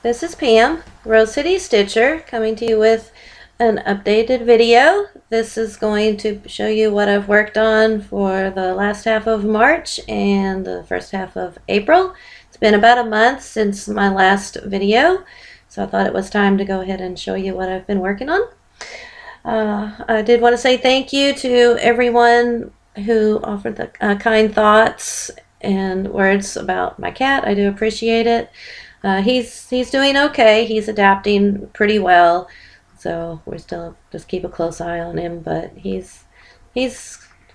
This is Pam, Rose City Stitcher, coming to you with an updated video. This is going to show you what I've worked on for the last half of March and the first half of April. It's been about a month since my last video, so I thought it was time to go ahead and show you what I've been working on. I did want to say thank you to everyone who offered the kind thoughts and words about my cat. I do appreciate it. He's doing okay. He's adapting pretty well, so we're still just keep a close eye on him. But he's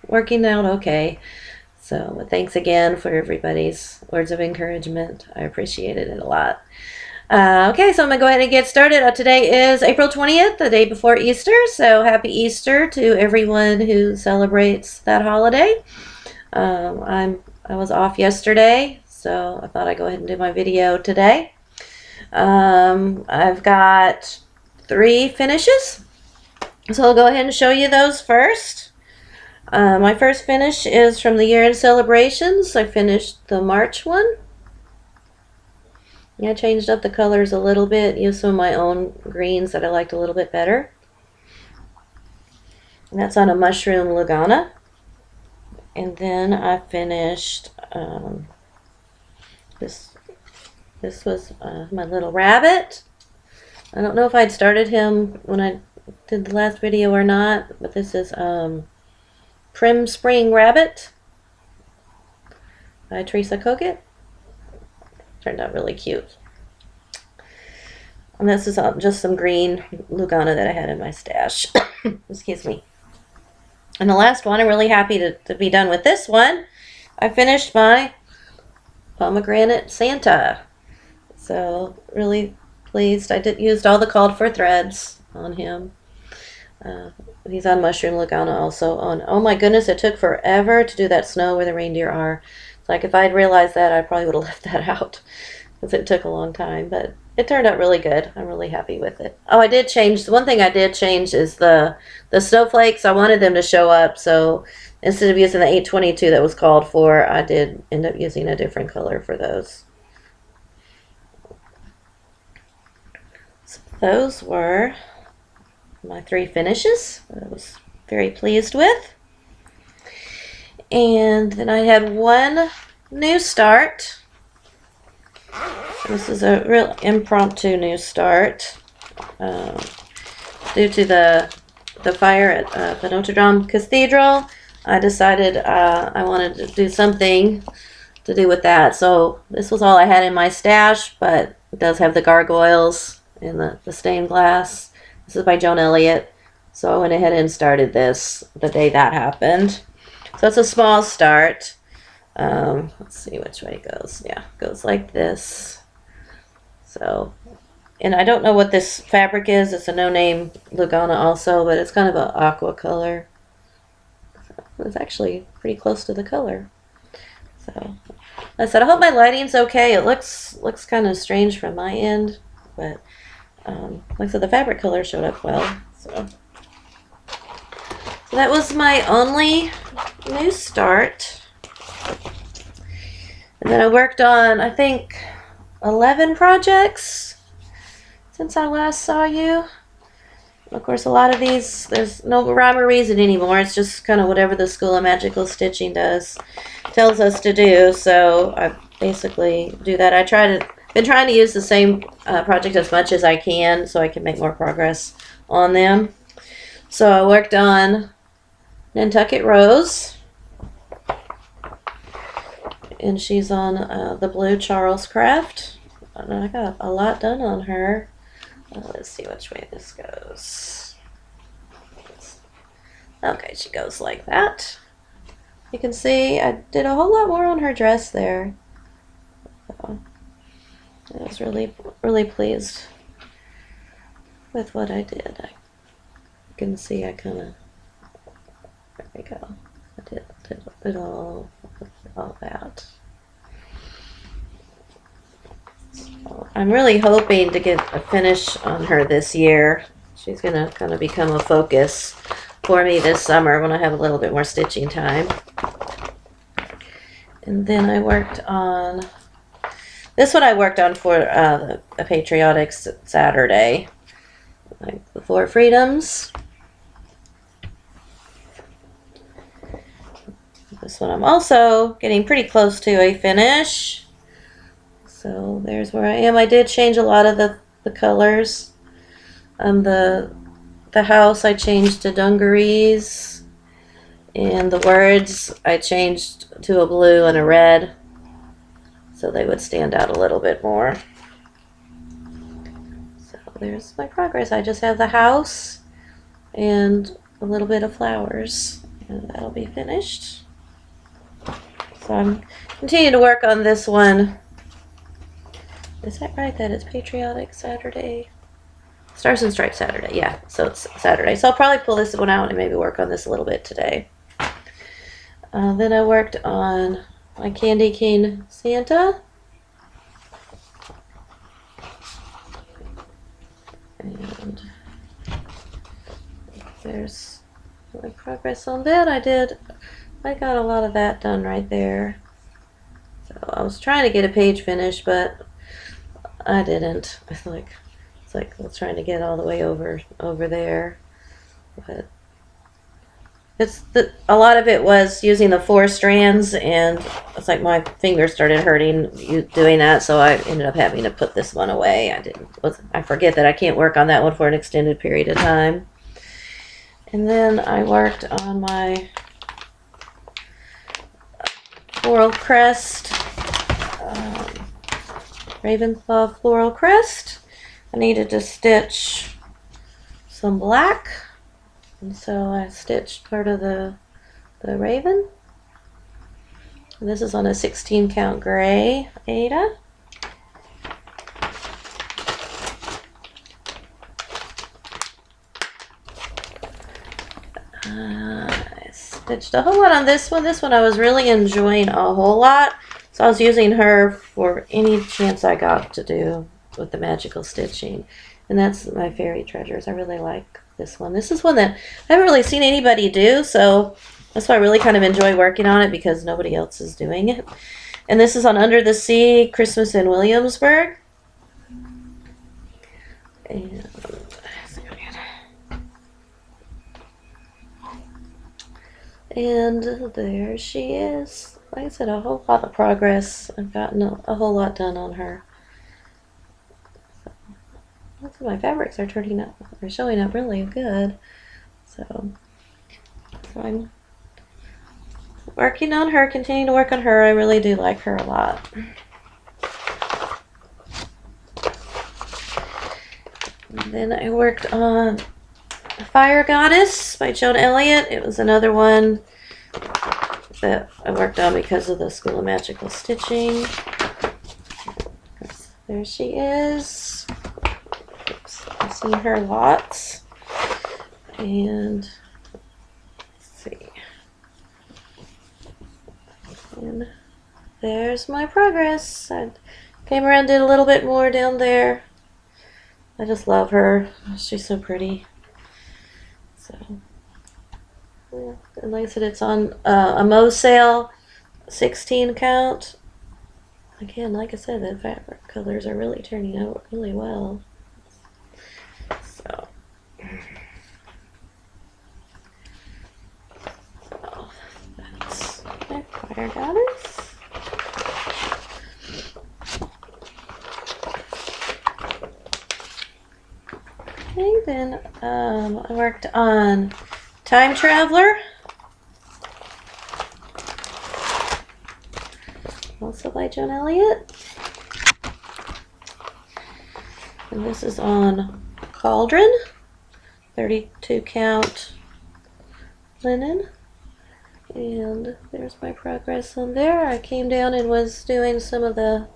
working out okay. So thanks again for everybody's words of encouragement. I appreciated it a lot. Okay, so I'm gonna go ahead and get started. Today is April 20th, the day before Easter. So happy Easter to everyone who celebrates that holiday. I was off yesterday, so I thought I'd go ahead and do my video today. I've got 3 finishes, so I'll go ahead and show you those first. My first finish is from the year-end celebrations. I finished the March one. I changed up the colors a little bit, used some of my own greens that I liked a little bit better. And that's on a mushroom Lugana. And then I finished this was my little rabbit. I don't know if I'd started him when I did the last video or not, but this is Prim Spring Rabbit by Teresa Kogut. Turned out really cute. And this is just some green Lugana that I had in my stash. Excuse me. And the last one, I'm really happy to be done with this one. I finished my pomegranate Santa. So really pleased. I used all the called for threads on him. He's on mushroom Lugana also. Oh my goodness, it took forever to do that snow where the reindeer are. It's like if I'd realized that, I probably would have left that out because it took a long time. But it turned out really good. I'm really happy with it. Oh, I did change. The one thing I did change is the snowflakes. I wanted them to show up, so instead of using the 822 that was called for, I did end up using a different color for those. So those were my 3 finishes that I was very pleased with. And then I had one new start. This is a real impromptu new start. Due to the fire at the Notre Dame Cathedral, I decided I wanted to do something to do with that. So this was all I had in my stash, but it does have the gargoyles and the stained glass. This is by Joan Elliott. So I went ahead and started this the day that happened. So it's a small start. Let's see which way it goes. Yeah, it goes like this. So, and I don't know what this fabric is. It's a no-name Lugana also, but it's kind of an aqua color. So it's actually pretty close to the color. So, I said I hope my lighting's okay. It looks kind of strange from my end, but like I said, the fabric color showed up well. So that was my only new start. And then I worked on, I think, 11 projects since I last saw you. Of course, a lot of these, there's no rhyme or reason anymore. It's just kind of whatever the School of Magical Stitching tells us to do. So I basically do that. Been trying to use the same project as much as I can so I can make more progress on them. So I worked on Nantucket Rose, and she's on the blue Charles Craft. And I got a lot done on her. Let's see which way this goes. Okay, she goes like that. You can see I did a whole lot more on her dress there. So I was really pleased with what I did. You can see I kind of, there we go. I did all that. So I'm really hoping to get a finish on her this year. She's going to kind of become a focus for me this summer when I have a little bit more stitching time. And then I worked on This one I worked on for a Patriotic Saturday, like the 4 freedoms. This one I'm also getting pretty close to a finish. So there's where I am. I did change a lot of the colors. The house I changed to dungarees, and the words I changed to a blue and a red, so they would stand out a little bit more. So there's my progress. I just have the house and a little bit of flowers, and that'll be finished. So I'm continuing to work on this one. Is that right that it's Patriotic Saturday? Stars and Stripes Saturday, yeah, so it's Saturday. So I'll probably pull this one out and maybe work on this a little bit today. Then I worked on my Candy Cane Santa. And there's my progress on that. I got a lot of that done right there. So I was trying to get a page finished, but I didn't. It's like I was trying to get all the way over there. But a lot of it was using the 4 strands, and it's like my fingers started hurting doing that, so I ended up having to put this one away. I forget that I can't work on that one for an extended period of time. And then I worked on my floral crest, Ravenclaw floral crest. I needed to stitch some black, and so I stitched part of the raven. And this is on a 16 count gray Ada. I stitched a whole lot on this one. This one I was really enjoying a whole lot, so I was using her for any chance I got to do with the magical stitching. And that's my Fairy Treasures. I really like this one. This is one that I haven't really seen anybody do, so that's why I really kind of enjoy working on it, because nobody else is doing it. And this is on Under the Sea, Christmas in Williamsburg. And there she is. Like I said, a whole lot of progress. I've gotten a whole lot done on her. Most of my fabrics are showing up really good. So I'm working on her, continuing to work on her. I really do like her a lot. And then I worked on Fire Goddess by Joan Elliott. It was another one that I worked on because of the School of Magical Stitching. There she is. Oops, I've seen her lots. And let's see. And there's my progress. I came around, did a little bit more down there. I just love her. She's so pretty. So, yeah. And like I said, it's on a Mo sale, 16 count. Again, like I said, the fabric colors are really turning out really well. So that's my Fire Goddess. Okay, then I worked on Time Traveler, also by Joan Elliott. And this is on Cauldron, 32 count linen. And there's my progress on there. I came down and was doing some of the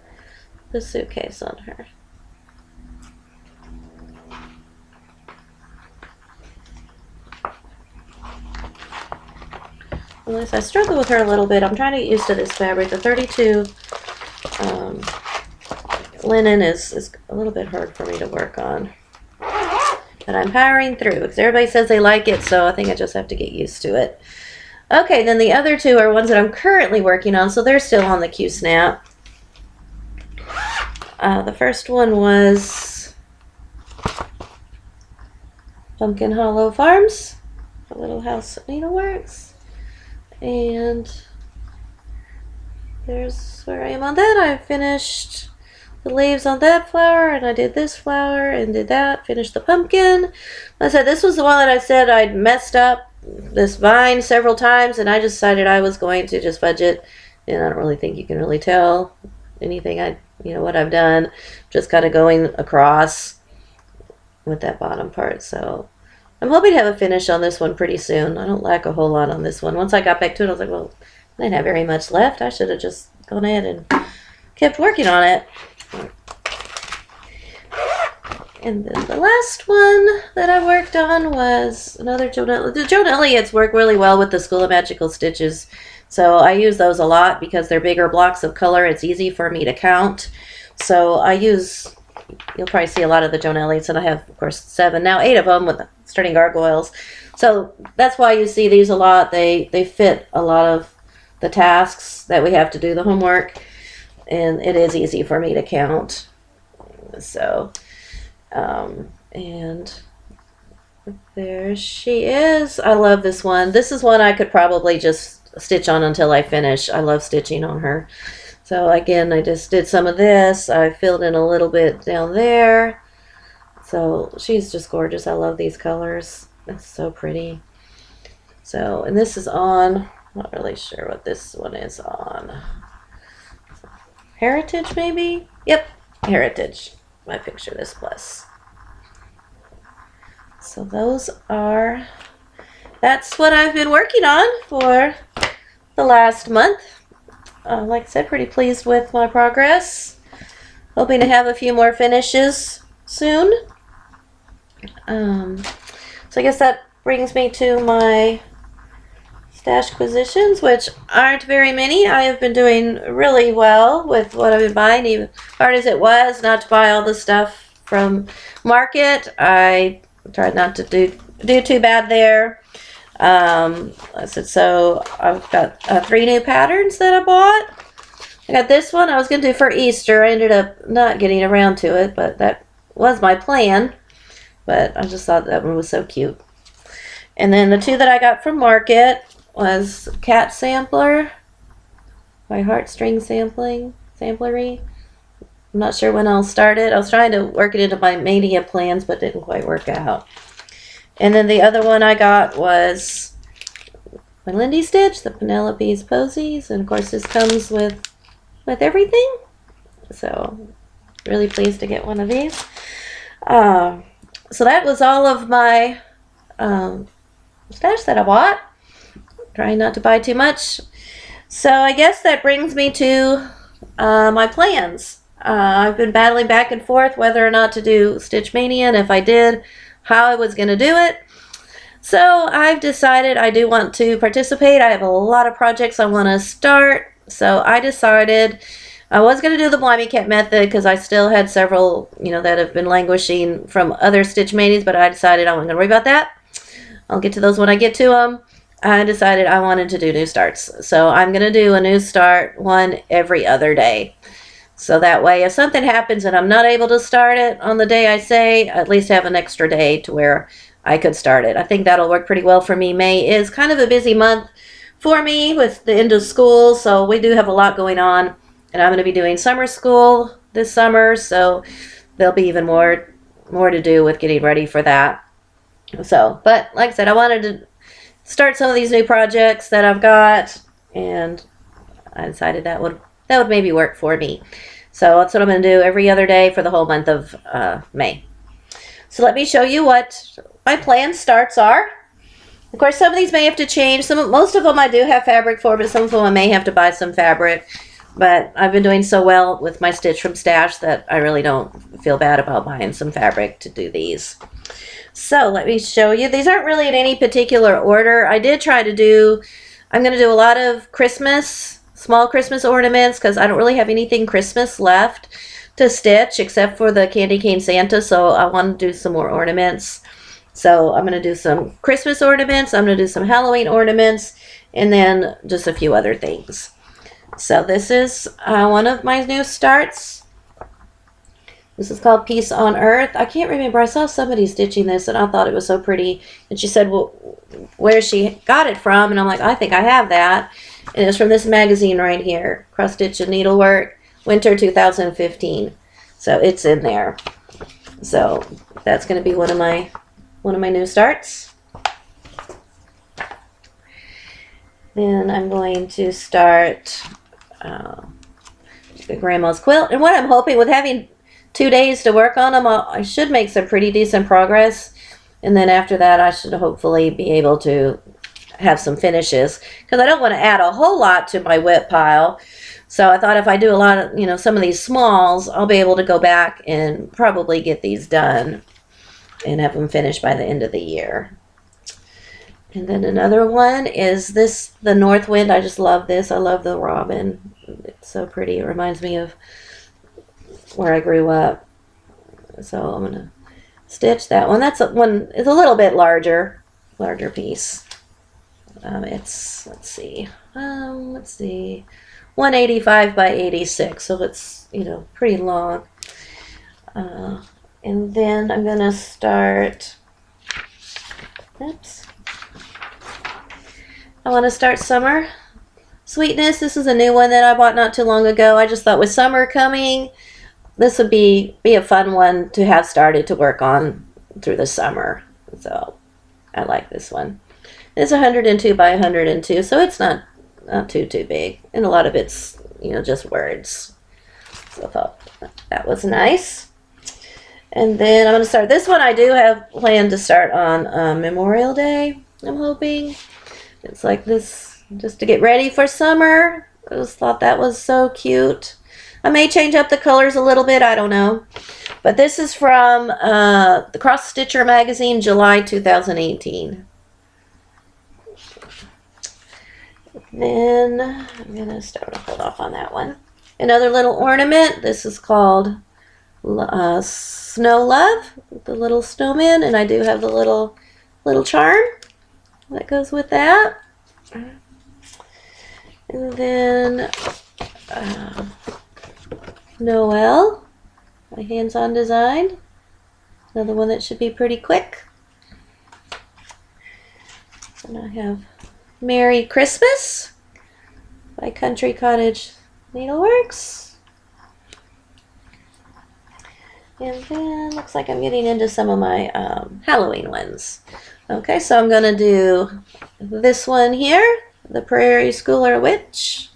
suitcase on her. Unless I struggle with her a little bit. I'm trying to get used to this fabric. The 32 linen is a little bit hard for me to work on. But I'm powering through because everybody says they like it, so I think I just have to get used to it. Okay, then the other two are ones that I'm currently working on, so they're still on the Q-Snap. The first one was Pumpkin Hollow Farms, a Little House Needleworks, and there's where I am on that. I finished the leaves on that flower, and I did this flower and did that, finished the pumpkin. Like I said, this was the one that I said I'd messed up this vine several times, and I decided I was going to just fudge it, and I don't really think you can really tell anything what I've done, just kind of going across with that bottom part. So I'm hoping to have a finish on this one pretty soon. I don't lack a whole lot on this one. Once I got back to it, I was like, well, I didn't have very much left. I should have just gone ahead and kept working on it. And then the last one that I worked on was another Joan Elliott. The Joan Elliott's work really well with the School of Magical Stitches. So I use those a lot because they're bigger blocks of color. It's easy for me to count. So you'll probably see a lot of the Joan Elliott's, and I have, of course, 7, now 8 of them with starting gargoyles. So that's why you see these a lot. They fit a lot of the tasks that we have to do, the homework, and it is easy for me to count. So, and there she is. I love this one. This is one I could probably just stitch on until I finish. I love stitching on her. So again, I just did some of this. I filled in a little bit down there. So she's just gorgeous. I love these colors. It's so pretty. So, and this is on, not really sure what this one is on. Heritage, maybe? Yep, Heritage. My Picture This Plus. So that's what I've been working on for the last month. Like I said, pretty pleased with my progress. Hoping to have a few more finishes soon. So I guess that brings me to my stash acquisitions, which aren't very many. I have been doing really well with what I've been buying, even hard as it was not to buy all the stuff from Market. I tried not to do too bad there. So I've got 3 new patterns that I bought. I got this one I was going to do for Easter. I ended up not getting around to it, but that was my plan. But I just thought that one was so cute. And then the 2 that I got from Market was Cat Sampler by Heartstring Samplery. I'm not sure when I'll start it. I was trying to work it into my Mania plans, but didn't quite work out. And then the other one I got was my Lindy Stitch, the Penelope's Posies. And of course this comes with everything. So really pleased to get one of these. So that was all of my stash that I bought. Trying not to buy too much. So I guess that brings me to my plans. I've been battling back and forth whether or not to do Stitchmaynia, and if I did, how I was going to do it. So I've decided I do want to participate. I have a lot of projects I want to start. So I decided I was going to do the Blimey Cat method because I still had several, that have been languishing from other Stitchmaynias, but I decided I wasn't going to worry about that. I'll get to those when I get to them. I decided I wanted to do new starts. So I'm going to do a new start one every other day. So that way, if something happens and I'm not able to start it on the day I say, at least have an extra day to where I could start it. I think that'll work pretty well for me. May is kind of a busy month for me with the end of school, so we do have a lot going on. And I'm going to be doing summer school this summer, so there'll be even more to do with getting ready for that. So, but like I said, I wanted to start some of these new projects that I've got, and I decided that would maybe work for me. So that's what I'm going to do every other day for the whole month of May. So let me show you what my planned starts are. Of course, some of these may have to change. Most of them I do have fabric for, but some of them I may have to buy some fabric. But I've been doing so well with my Stitch from Stash that I really don't feel bad about buying some fabric to do these. So let me show you. These aren't really in any particular order. I did try to do, I'm going to do a lot of Christmas, small Christmas ornaments, because I don't really have anything Christmas left to stitch except for the Candy Cane Santa, so I want to do some more ornaments. So I'm going to do some Christmas ornaments, I'm going to do some Halloween ornaments, and then just a few other things. So this is one of my new starts. This is called Peace on Earth. I can't remember. I saw somebody stitching this and I thought it was so pretty. And she said, well, where she got it from. And I'm like, I think I have that. And it's from this magazine right here, Cross Stitch and Needlework, Winter 2015. So it's in there. So that's going to be one of my new starts. Then I'm going to start the Grandma's Quilt. And what I'm hoping, with having 2 days to work on them, I should make some pretty decent progress. And then after that, I should hopefully be able to have some finishes, because I don't want to add a whole lot to my WIP pile. So I thought if I do a lot of, some of these smalls, I'll be able to go back and probably get these done and have them finished by the end of the year. And then another one is this, the North Wind. I just love this. I love the robin. It's so pretty. It reminds me of where I grew up. So I'm going to stitch that one. That's one is a little bit larger piece. It's, let's see, 185 by 86. So it's, pretty long. And then I'm going to start, I want to start Summer Sweetness. This is a new one that I bought not too long ago. I just thought with summer coming, this would be a fun one to have started to work on through the summer. So I like this one. It's 102 by 102, so it's not too big. And a lot of it's, just words. So I thought that was nice. And then I'm going to start this one. I do have planned to start on Memorial Day, I'm hoping. It's like this, just to get ready for summer. I just thought that was so cute. I may change up the colors a little bit, I don't know. But this is from the Cross Stitcher magazine, July 2018. Then I'm going to hold off on that one. Another little ornament. This is called Snow Love, with the little snowman. And I do have the little charm that goes with that. And then Noel, my hands-on design. Another one that should be pretty quick. And I have Merry Christmas by Country Cottage Needleworks. And then looks like I'm getting into some of my Halloween ones. Okay, so I'm going to do this one here, the Prairie Schooler Witch.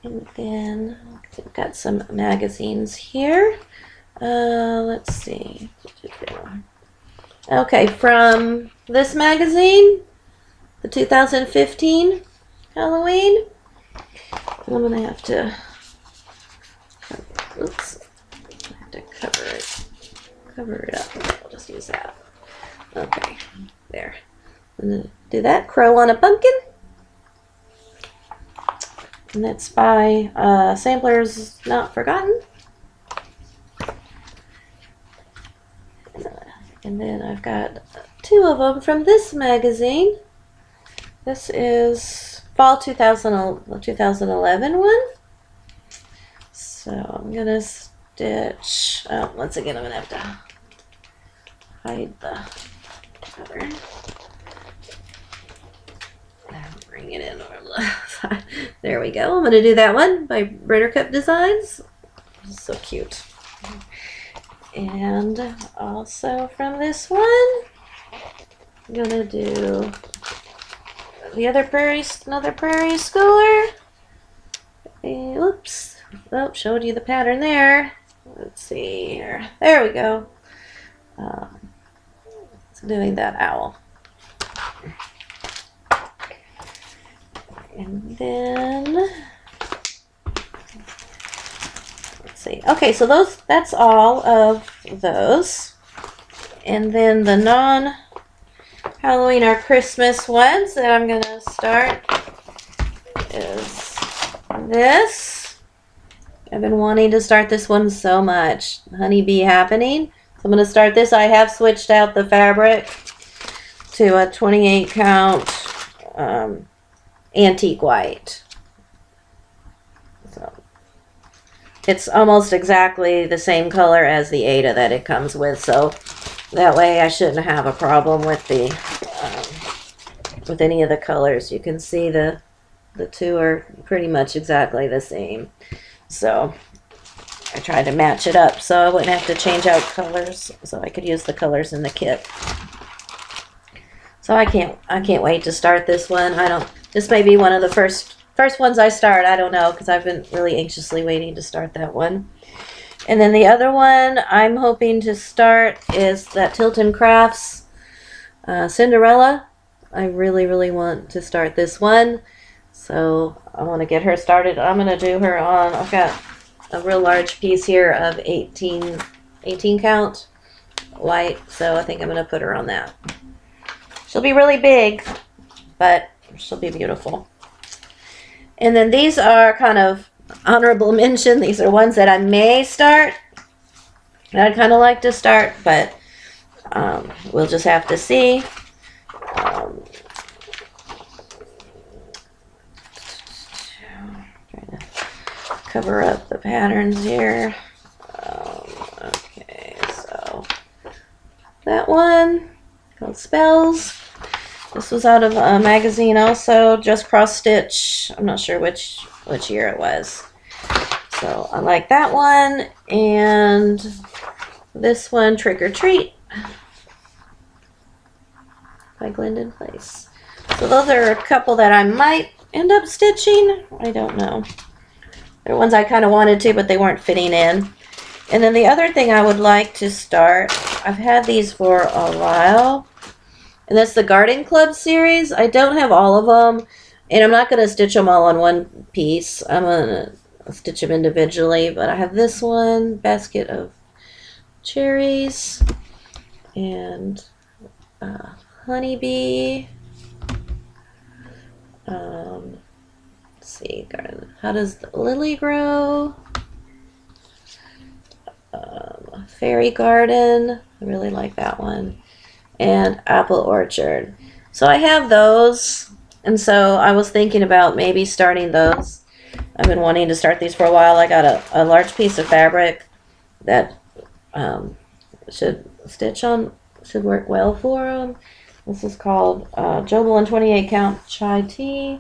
And then I've got some magazines here. Let's see. Okay, from this magazine, the 2015 Halloween. I'm going to have to, cover it up. I'll just use that. Okay, there. I'm going to do that. Crow on a Pumpkin. And that's by Samplers Not Forgotten. And then I've got two of them from this magazine. This is Fall 2011 one. So I'm going to stitch, once again I'm going to have to hide the pattern. Bring it in over the side. There we go. I'm going to do that one by Buttercup Designs. So cute. And also from this one, I'm going to do the other another Prairie Schooler. Oops. Oh, showed you the pattern there. Let's see here. There we go. So doing that owl. And then, let's see. Okay, so that's all of those. And then the non-Halloween or Christmas ones that I'm going to start is this. I've been wanting to start this one so much. Honeybee Happening. So I'm going to start this. I have switched out the fabric to a 28 count antique white. So it's almost exactly the same color as the Ada that it comes with, so that way I shouldn't have a problem with the with any of the colors. You can see the two are pretty much exactly the same. So I tried to match it up so I wouldn't have to change out colors, so I could use the colors in the kit. So I can't wait to start this one. This may be one of the first ones I start. I don't know, because I've been really anxiously waiting to start that one. And then the other one I'm hoping to start is that Tilton Crafts Cinderella. I really want to start this one. So I want to get her started. I'm going to do her on, I've got a real large piece here of 18 count white. So I think I'm going to put her on that. She'll be really big, but she'll be beautiful. And then these are kind of honorable mention. These are ones that I may start. I'd kind of like to start, but we'll just have to see. Trying to cover up the patterns here. Okay, so that one called Spells. This was out of a magazine also, Just Cross Stitch. I'm not sure which year it was. So I like that one. And this one, Trick or Treat by Glendon Place. So those are a couple that I might end up stitching. I don't know. They're ones I kind of wanted to, but they weren't fitting in. And then the other thing I would like to start, I've had these for a while. And that's the Garden Club series. I don't have all of them, and I'm not going to stitch them all on one piece. I'm going to stitch them individually, but I have this one, Basket of Cherries, and Honeybee. Let's see, garden. How does the lily grow? Fairy Garden. I really like that one. And Apple Orchard. So I have those, and so I was thinking about maybe starting those. I've been wanting to start these for a while. I got a large piece of fabric that should work well for them. This is called Joble 28 count chai tea.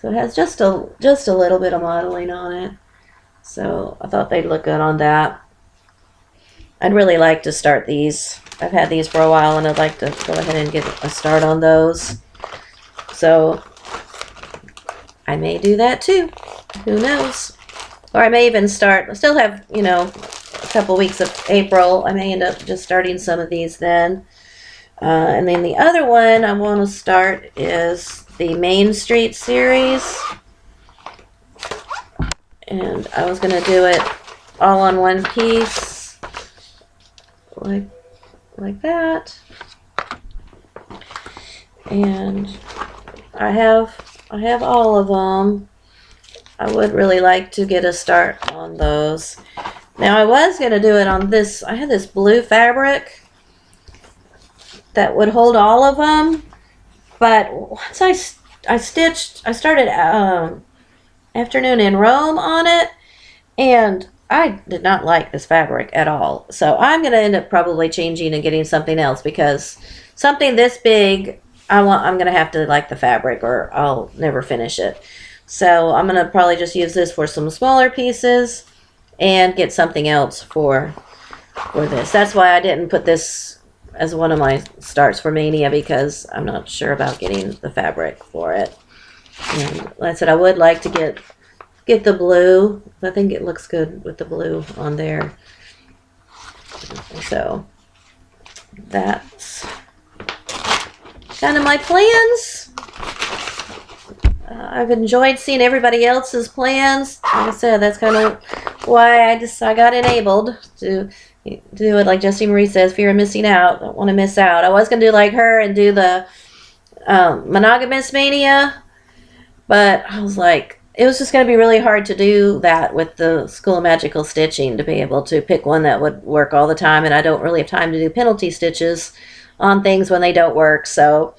So it has just a little bit of modeling on it. So I thought they'd look good on that. I'd really like to start these. I've had these for a while, and I'd like to go ahead and get a start on those. So I may do that too. Who knows? Or I may even start. I still have, a couple weeks of April. I may end up just starting some of these then. And then the other one I want to start is the Main Street series. And I was going to do it all on one piece. Like that. And I have all of them. I would really like to get a start on those. Now I was going to do it on this. I had this blue fabric that would hold all of them, but once I started Afternoon in Rome on it, and I did not like this fabric at all. So I'm going to end up probably changing and getting something else, because something this big, I'm going to have to like the fabric, or I'll never finish it. So I'm going to probably just use this for some smaller pieces and get something else for this. That's why I didn't put this as one of my starts for Mania, because I'm not sure about getting the fabric for it. And like I said, I would like to get the blue. I think it looks good with the blue on there. So that's kind of my plans. I've enjoyed seeing everybody else's plans. Like I said, that's kind of why I got enabled to do it. Like Jessie Marie says, fear of missing out. Don't want to miss out. I was going to do like her and do the monogamous Mania, but I was like, it was just going to be really hard to do that with the School of Magical Stitching, to be able to pick one that would work all the time, and I don't really have time to do penalty stitches on things when they don't work. So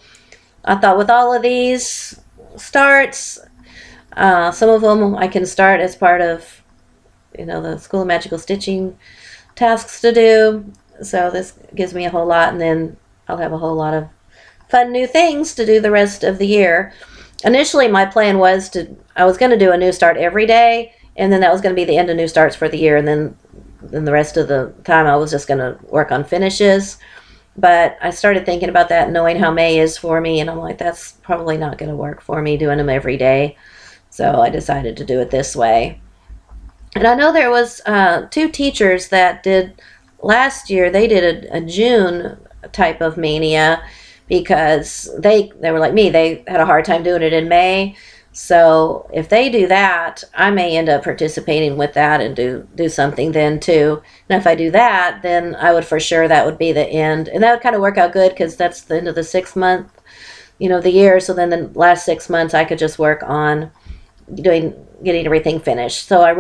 I thought with all of these starts, some of them I can start as part of the School of Magical Stitching tasks to do. So this gives me a whole lot, and then I'll have a whole lot of fun new things to do the rest of the year. Initially, my plan was I was going to do a new start every day, and then that was going to be the end of new starts for the year, and then the rest of the time I was just going to work on finishes. But I started thinking about that, knowing how May is for me, and I'm like, that's probably not going to work for me doing them every day. So I decided to do it this way. And I know there was 2 teachers that did last year. They did a June type of Mania because they were like me. They had a hard time doing it in May. So if they do that, I may end up participating with that and do something then too. And if I do that, then I would for sure, that would be the end. And that would kind of work out good because that's the end of the 6th month, the year. So then the last 6 months I could just work on getting everything finished. So I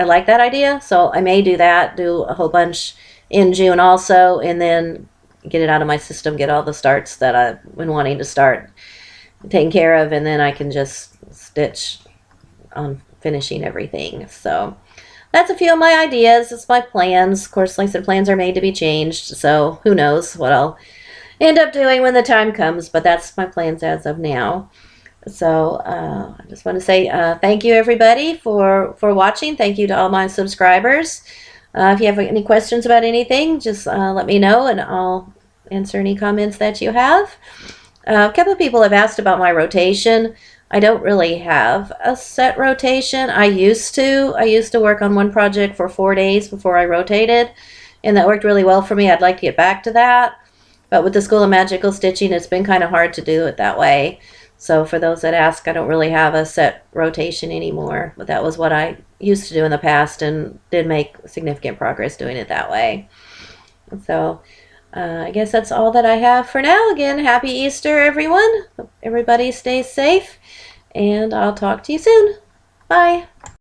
like that idea. So I may do that, do a whole bunch in June also, and then get it out of my system, get all the starts that I've been wanting to start taken care of, and then I can just stitch on finishing everything. So that's a few of my ideas. It's my plans. Of course, like I said, plans are made to be changed, so who knows what I'll end up doing when the time comes, but that's my plans as of now. So I just want to say thank you, everybody, for watching. Thank you to all my subscribers. If you have any questions about anything, just let me know, and I'll answer any comments that you have. A couple of people have asked about my rotation. I don't really have a set rotation. I used to work on one project for 4 days before I rotated, and that worked really well for me. I'd like to get back to that. But with the School of Magical Stitching, it's been kind of hard to do it that way. So for those that ask, I don't really have a set rotation anymore. But that was what I used to do in the past and did make significant progress doing it that way. So I guess that's all that I have for now. Again, happy Easter, everyone. Hope everybody stays safe, and I'll talk to you soon. Bye.